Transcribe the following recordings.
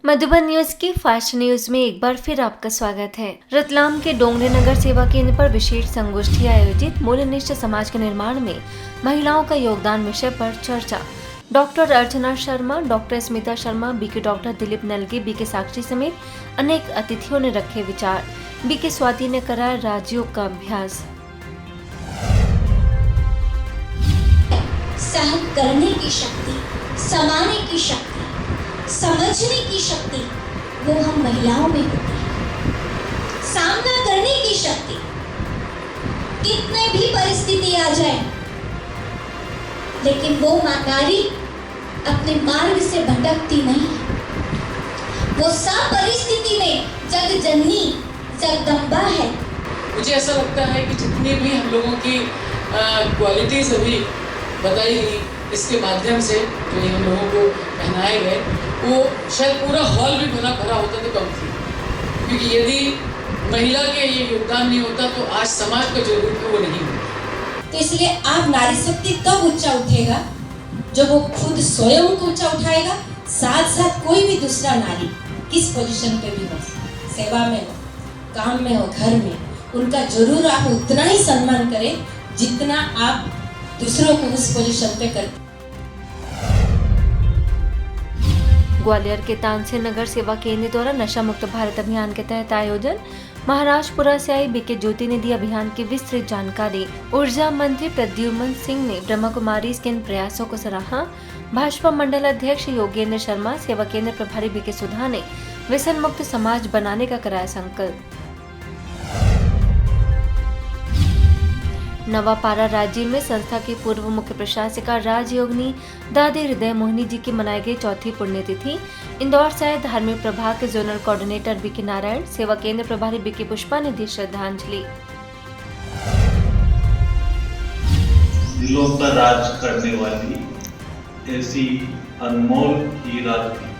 Madhuban news की fast news में एक बार फिर आपका स्वागत है। रतलाम के डोंगरे नगर सेवा केंद्र पर विशेष संगोष्ठी आयोजित मूल्यनिष्ठ समाज के निर्माण में महिलाओं का योगदान विषय पर चर्चा। Doctor Archana Sharma, doctor Smita Sharma, BK doctor Dilip Nalgi, BK Sakshi समेत अनेक अतिथियों ने रखे विचार। बीके स्वाति ने कराया राजयोग का अभ्यास। सहन करने की शक्ति, समाने की शक्ति, समझने की शक्ति वो हम महिलाओं में होती है। सामना करने की शक्ति, कितने भी परिस्थिति आ जाए, लेकिन वो नारी अपने मार्ग से भटकती नहीं है। वो सब परिस्थिति में जग जननी जगदम्बा है। मुझे ऐसा लगता है कि जितनी भी हम लोगों की क्वालिटीज अभी बताई गई, इसके माध्यम से जो ये हम लोगों को पहनाए गए, वो शायद पूरा हॉल भी भरा भरा होता तो कम थी। क्योंकि यदि महिला के ये योगदान नहीं होता तो आज समाज का जो रूप है वो नहीं होता। तो इसलिए आप नारी शक्ति तब ऊंचा उठेगा जब वो खुद स्वयं को ऊंचा उठाएगा, साथ साथ कोई भी दूसरा नारी किस पोजीशन पे भी हो, सेवा में हो, काम में हो, घर में, उनका जरूर आप उतना ही सम्मान करें जितना आप दूसरों को उस पोजीशन पे करते। ग्वालियर के तानसेन नगर सेवा केंद्र द्वारा नशा मुक्त भारत अभियान के तहत आयोजन। महाराष्ट्रपुरा से आई बीके ज्योति ने दी अभियान की विस्तृत जानकारी। ऊर्जा मंत्री प्रद्युम्न सिंह ने ब्रह्मा कुमारी के इन प्रयासों को सराहा। भाजपा मंडल अध्यक्ष योगेंद्र शर्मा, सेवा केंद्र प्रभारी बीके सुधा ने व्यसन मुक्त समाज बनाने का कराया संकल्प। नवापारा राज्य में संस्था की पूर्व मुख्य प्रशासिका राजयोगिनी दादी हृदय मोहिनी जी की मनाई गई चौथी पुण्यतिथि। इंदौर से आए धार्मिक प्रभाग के जोनल कोऑर्डिनेटर बीके नारायण, सेवा केंद्र प्रभारी बीके पुष्पा ने दी श्रद्धांजलि। दिलों पर राज करने वाली ऐसी अनमोल हीरा थी,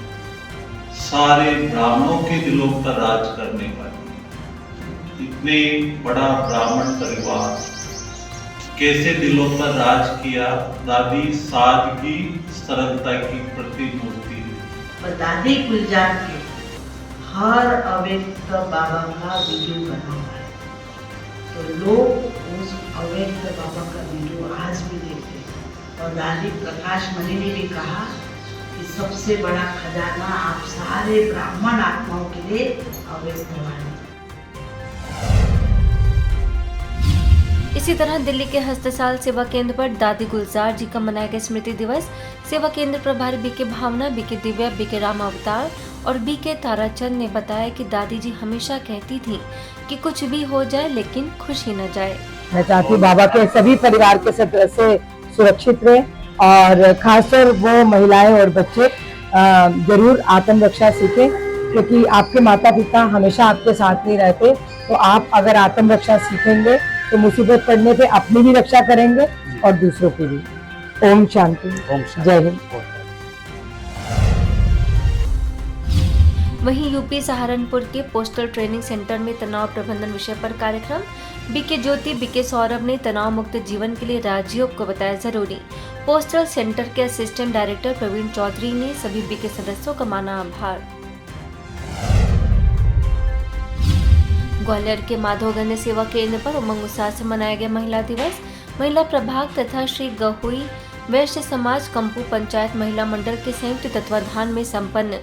सारे ब्राह्मणों के दिलों पर राज करने वाली। इतने बड़ा ब्राह्मण परिवार कैसे दिलों पर राज किया। दादी सादगी सरलता की प्रतिमूर्ति है। और दादी गुलजार के हर अव्यक्त बाबा का वीडियो बना हुआ है, तो लोग उस अव्यक्त बाबा का वीडियो आज भी देखते हैं। और दादी प्रकाश मणि ने भी कहा कि सबसे बड़ा खजाना आप सारे ब्राह्मण आत्माओं के लिए अव्यक्त वाणी। इसी तरह दिल्ली के हस्तसाल सेवा केंद्र पर दादी गुलजार जी का मनाया गया स्मृति दिवस। सेवा केंद्र प्रभारी बीके भावना, बीके दिव्या, बीके राम अवतार और बीके ताराचंद ने बताया कि दादी जी हमेशा कहती थी कि कुछ भी हो जाए लेकिन खुशी न जाए। मैं चाहती हूँ बाबा के सभी परिवार के सदस्य सुरक्षित रहे और खासकर वो महिलाएं और बच्चे जरूर आत्मरक्षा सीखें, क्योंकि आपके माता पिता हमेशा आपके साथ नहीं रहते। तो आप अगर आत्मरक्षा सीखेंगे तो मुसीबत पड़ने पे अपनी भी रक्षा करेंगे और दूसरों की भी। ओम शांति। जय हिंद। वहीं यूपी सहारनपुर के पोस्टल ट्रेनिंग सेंटर में तनाव प्रबंधन विषय पर कार्यक्रम। बीके ज्योति, बीके सौरभ ने तनाव मुक्त जीवन के लिए राजयोग को बताया जरूरी। पोस्टल सेंटर के असिस्टेंट डायरेक्टर प्रवीण चौधरी ने सभी बीके सदस्यों का माना आभार। ग्वालियर के माधोगंज सेवा केंद्र पर उमंग उत्साह से मनाया गया महिला दिवस। महिला प्रभाग तथा श्री गहुई वैश्य समाज कंपू पंचायत महिला मंडल के संयुक्त तत्वाधान में संपन्न।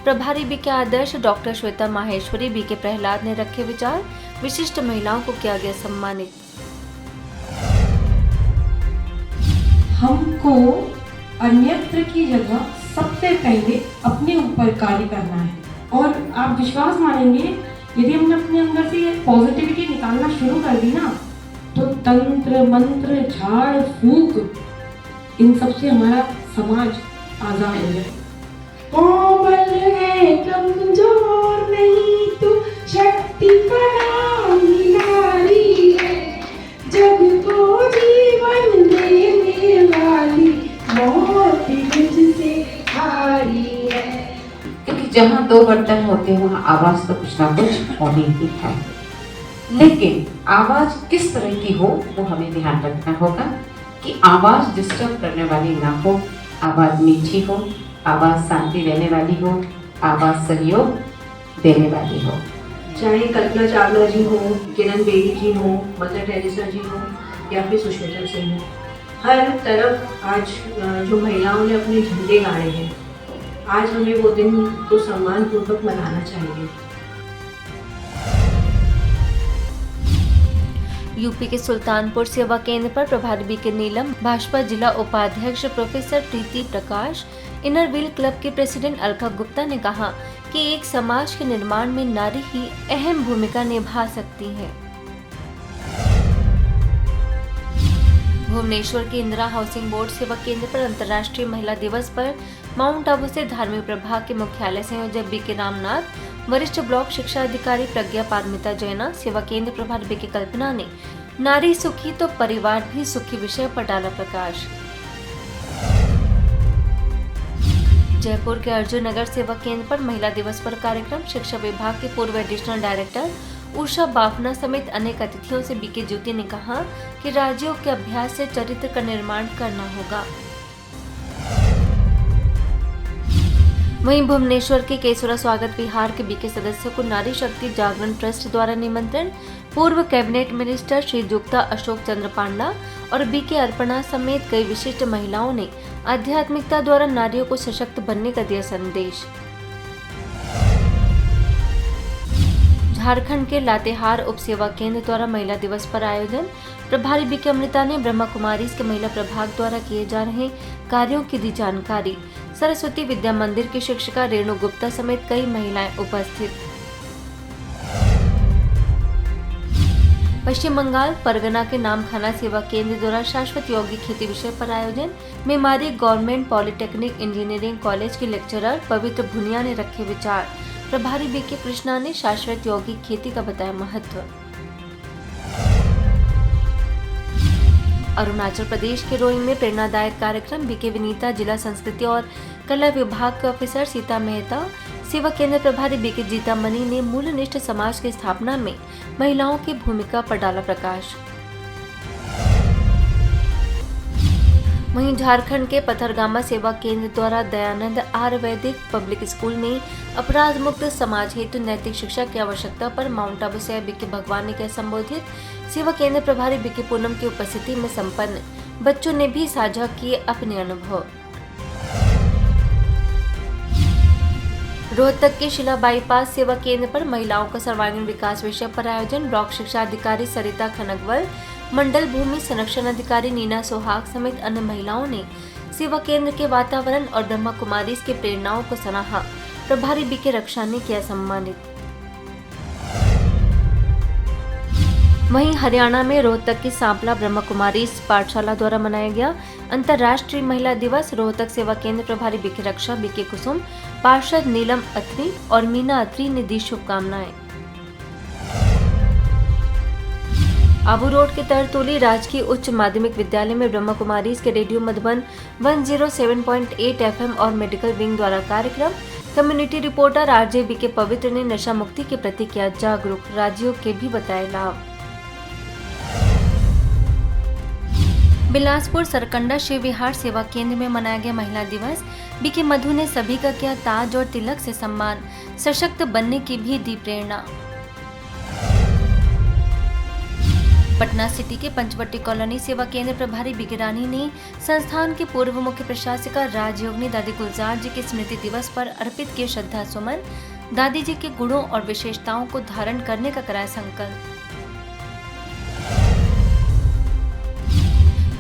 प्रभारी बीके आदर्श, डॉक्टर श्वेता माहेश्वरी, बीके प्रहलाद ने रखे विचार। विशिष्ट महिलाओं को किया गया सम्मानित। हमको अन्यत्र की जगह सबसे पहले अपने ऊपर कार्य करना है। और आप विश्वास मानेंगे, यदि हमने अपने अंदर से पॉजिटिविटी निकालना शुरू कर दी ना, तो तंत्र मंत्र झाड़ फूक इन सब से हमारा समाज आजाद हो जाए। कोमल है, कमजोर नहीं, तू शक्ति परानी नारी है, जग को जीवन देने वाली, मौत मुझसे हारी है। क्योंकि जहाँ दो बर्तन होते हैं वहाँ आवाज तो कुछ ना कुछ होनी ही है, लेकिन आवाज किस तरह की हो वो हमें ध्यान रखना होगा कि आवाज डिस्टर्ब करने वाली ना हो, आवाज मीठी हो, आवाज शांति देने वाली हो, आवाज सहयोग देने वाली हो। चाहे कल्पना चावला जी हो, किरण बेदी जी हो, मदर टेरेसा जी हो या फिर सुष्मिता सेन हो, हर तरफ आज जो महिलाओं ने अपने झंडे गाड़े हैं, आज हमें वो दिन को सम्मानपूर्वक मनाना चाहिए। यूपी के सुल्तानपुर सेवा केंद्र पर प्रभारी बीके नीलम, भाजपा जिला उपाध्यक्ष प्रोफेसर प्रीति प्रकाश, इनर व्हील क्लब के प्रेसिडेंट अलका गुप्ता ने कहा कि एक समाज के निर्माण में नारी ही अहम भूमिका निभा सकती है। भुवनेश्वर के इंदिरा हाउसिंग बोर्ड सेवा केंद्र पर अंतर्राष्ट्रीय महिला दिवस पर माउंट आबू से धार्मिक प्रभाग के मुख्यालय संयोजक बीके रामनाथ, वरिष्ठ ब्लॉक शिक्षा अधिकारी प्रज्ञा पारमिता जैना, सेवा केंद्र प्रभारी बीके कल्पना ने नारी सुखी तो परिवार भी सुखी विषय पर डाला प्रकाश। जयपुर के अर्जुन नगर सेवा केंद्र पर महिला दिवस पर कार्यक्रम, शिक्षा विभाग के पूर्व एडिशनल डायरेक्टर उषा बाफना समेत अनेक अतिथियों से बीके ज्योति ने कहा कि राज्यों के अभ्यास से चरित्र का निर्माण करना होगा। वहीं भुवनेश्वर के केसुरा स्वागत विहार के बीके सदस्यों को नारी शक्ति जागरण ट्रस्ट द्वारा निमंत्रण, पूर्व कैबिनेट मिनिस्टर श्री जुक्ता अशोक चंद्र पांडा और बीके अर्पणा समेत कई विशिष्ट महिलाओं ने आध्यात्मिकता द्वारा नारियों को सशक्त बनने का दिया संदेश। झारखंड के लातेहार उप सेवा केंद्र द्वारा महिला दिवस पर आयोजन, प्रभारी बीके अमृता ने ब्रह्मा कुमारीज के महिला प्रभाग द्वारा किए जा रहे कार्यों की दी जानकारी। सरस्वती विद्या मंदिर की शिक्षिका रेणु गुप्ता समेत कई महिलाएं उपस्थित। पश्चिम बंगाल परगना के नामखाना सेवा केंद्र द्वारा शाश्वत यौगिक खेती विषय पर आयोजन, Memari government polytechnic engineering college के लेक्चरर पवित्र भुनिया ने रखे विचार। प्रभारी बीके कृष्णा ने शाश्वत यौगिक खेती का बताया महत्व। अरुणाचल प्रदेश के रोइंग में प्रेरणादायक कार्यक्रम, बीके विनीता, जिला संस्कृति और कला विभाग के ऑफिसर सीता मेहता, सेवा केंद्र प्रभारी बीके जीता मनी ने मूल्यनिष्ठ समाज की स्थापना में महिलाओं की भूमिका पर डाला प्रकाश। वहीं झारखंड के पथरगामा सेवा केंद्र द्वारा दयानंद आयुर्वेदिक पब्लिक स्कूल में अपराध मुक्त समाज हेतु नैतिक शिक्षा की आवश्यकता पर माउंट आबू से बीके भगवान ने किया संबोधित। सेवा केंद्र प्रभारी बीके पूनम की उपस्थिति में संपन्न बच्चों ने भी साझा किए अपने अनुभव। रोहतक के शिला बाईपास सेवा केंद्र पर महिलाओं का सर्वांगीण विकास विषय पर आयोजन, ब्लॉक शिक्षा अधिकारी सरिता खनगवल, मंडल भूमि संरक्षण अधिकारी नीना सोहाग समेत अन्य महिलाओं ने सेवा केंद्र के वातावरण और ब्रह्मा कुमारीज की प्रेरणाओं को सराहा। प्रभारी बीके रक्षा ने किया सम्मानित। वहीं हरियाणा में रोहतक की सांपला ब्रह्मा कुमारीज पाठशाला द्वारा मनाया गया अंतर्राष्ट्रीय महिला दिवस। रोहतक सेवा केंद्र प्रभारी बीके रक्षा, बीके कुसुम, पार्षद नीलम अत्री और मीना अत्री ने दी शुभकामनाएं। आबू रोड के तरतोली राजकीय उच्च माध्यमिक विद्यालय में ब्रह्मा कुमारीज के रेडियो मधुबन 107.8 FM और मेडिकल विंग द्वारा कार्यक्रम। कम्युनिटी रिपोर्टर आरजे बीके पवित्र ने नशा मुक्ति के प्रति किया जागरूक, राज्यों के भी बताए लाभ। बिलासपुर सरकंडा शिव विहार सेवा केंद्र में मनाया गया महिला दिवस। बीके मधु ने सभी का किया ताज और तिलक से सम्मान, सशक्त बनने की भी दी प्रेरणा। पटना सिटी के पंचवटी कॉलोनी सेवा केंद्र प्रभारी बीके रानी ने संस्थान के पूर्व मुख्य प्रशासिका राजयोगिनी दादी गुलजार जी के स्मृति दिवस पर अर्पित किए श्रद्धा सुमन। दादी जी के गुणों और विशेषताओं को धारण करने का कराया संकल्प।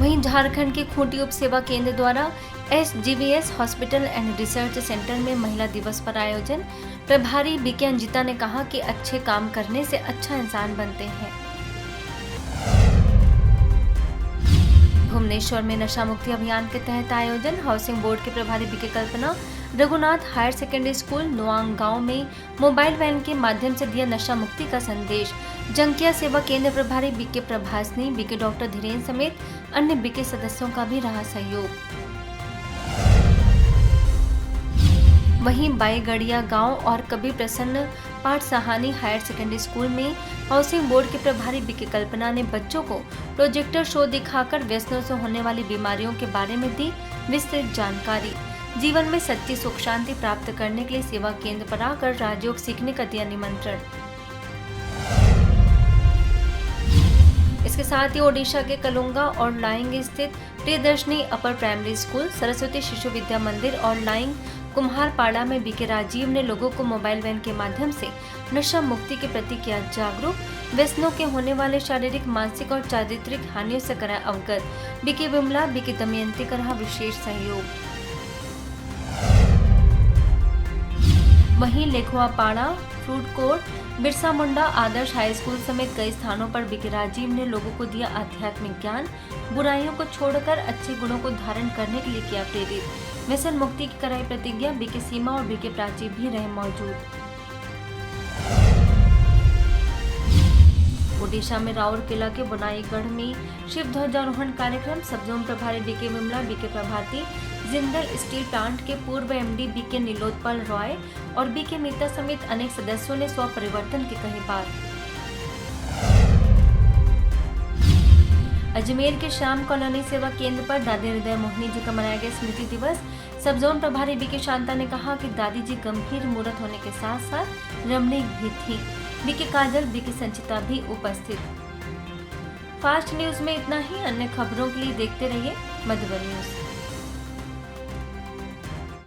वहीं झारखंड के खूंटी उप सेवा केंद्र द्वारा SGVS hospital and research centre में महिला दिवस पर आयोजन। प्रभारी बीके अंजिता ने कहा कि अच्छे काम करने से अच्छा इंसान बनते हैं। भुवनेश्वर में नशा मुक्ति अभियान के तहत आयोजन। हाउसिंग बोर्ड के प्रभारी बीके कल्पना, रघुनाथ हायर सेकेंडरी स्कूल नोआंग गांव में मोबाइल वैन के माध्यम से दिया नशा मुक्ति का संदेश। जंकिया सेवा केंद्र प्रभारी बीके प्रभासनी, बीके डॉक्टर धीरेन्द्र समेत अन्य बीके सदस्यों का भी रहा सहयोग। वहीं बाईगड़िया गांव और कबीर प्रसन्न पाठ सहानी हायर सेकेंडरी स्कूल में हाउसिंग बोर्ड के प्रभारी बीके कल्पना ने बच्चों को प्रोजेक्टर शो दिखाकर व्यसनों से होने वाली बीमारियों के बारे में दी विस्तृत जानकारी। जीवन में सच्ची सुख शांति प्राप्त करने के लिए सेवा केंद्र पर आकर राजयोग सीखने का दिया निमंत्रण। इसके साथ ही ओडिशा के कलुंगा और लाइंग स्थित Priyadarshini upper primary school, Saraswati Shishu Vidya मंदिर और लाइंग कुम्हारपाड़ा में बीके राजीव ने लोगों को मोबाइल वैन के माध्यम से नशा मुक्ति के प्रति किया जागरूक, व्यसनों के होने वाले शारीरिक, मानसिक और चारित्रिक हानियों से कराया अवगत। बीके विमला, बीके दमयंती का रहा विशेष सहयोग। वहीं लेखवापाड़ा, फ्रूट कोर्ट, बिरसा मुंडा आदर्श हाई स्कूल समेत कई स्थानों पर बीके राजीव ने लोगों को दिया आध्यात्मिक ज्ञान, बुराइयों को छोड़कर अच्छे गुणों को धारण करने के लिए किया प्रेरित। व्यसन मुक्ति की कराई प्रतिज्ञा। बीके सीमा और बीके प्राची भी रहे मौजूद। ओडिशा में राउरकेला के बुनाईगढ़ में शिव ध्वजारोहण कार्यक्रम। सब जोन प्रभारी बीके विमला, बीके प्रभाती, जिंदल स्टील प्लांट के पूर्व एमडी बीके नीलोत्पल रॉय और बीके मीता समेत अनेक सदस्यों ने स्व परिवर्तन की कही बात। अजमेर के श्याम कॉलोनी सेवा केंद्र पर दादी हृदय मोहिनी जी का मनाया गया स्मृति दिवस। सब जोन प्रभारी बीके शांता ने कहा कि दादी जी गंभीर मूर्त होने के साथ साथ रमणीक भी थी। बीके काजल, बीके संचिता भी उपस्थित। फास्ट न्यूज में इतना ही। अन्य खबरों के लिए देखते रहिए मधुबन न्यूज।